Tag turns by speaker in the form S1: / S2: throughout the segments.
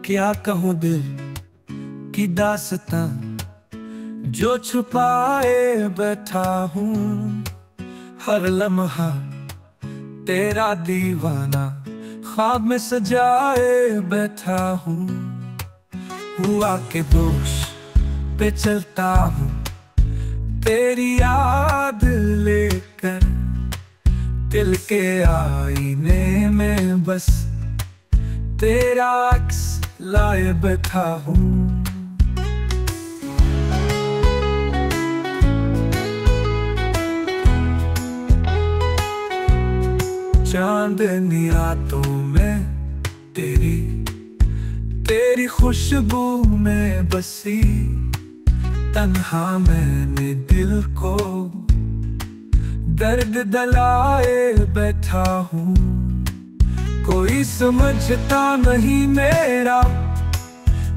S1: क्या कहूँ दिल की दास्तां जो छुपाए बैठा हूँ। हर लम्हा तेरा दीवाना ख्वाब में सजाए बैठा हूँ। हुआ के दोष पे चलता हूँ तेरी याद लेकर, दिल के आईने में बस तेरा अक्स लाए बैठा हूँ। चांदनी रातों में तेरी खुशबू में बसी, तन्हा मैंने दिल को दर्द दलाए बैठा हूँ। कोई समझता नहीं मेरा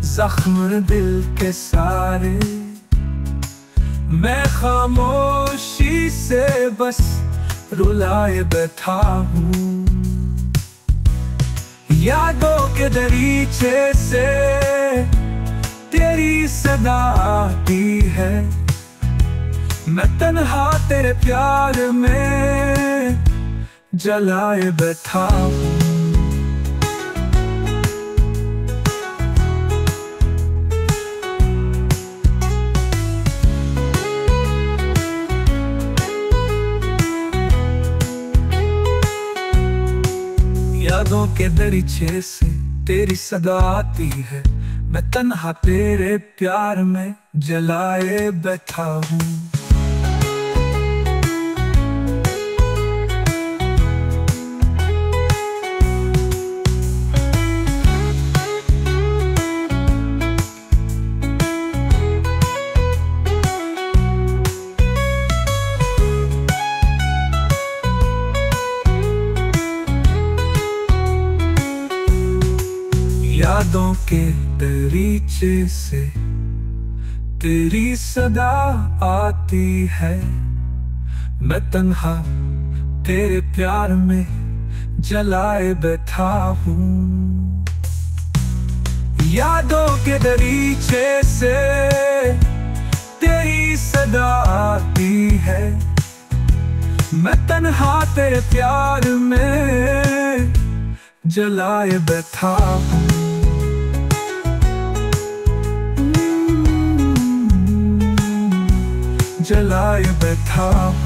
S1: जख्म दिल के सारे, मैं खामोशी से बस रुलाए बैठा हूँ। यादों के दरीचे से तेरी सदा आती है, मैं तन्हा तेरे प्यार में जलाए बैठा हूँ। यादों के दरीचे से तेरी सदा आती है, मैं तन्हा तेरे प्यार में जलाए बैठा हूँ। यादों के दरीचे से तेरी सदा आती है, मैं तन्हा तेरे प्यार में जलाए बैठा हूँ। यादों के दरीचे से तेरी सदा आती है, मैं तन्हा तेरे प्यार में जलाए बैठा हूँ। जलाए बैठा हूँ।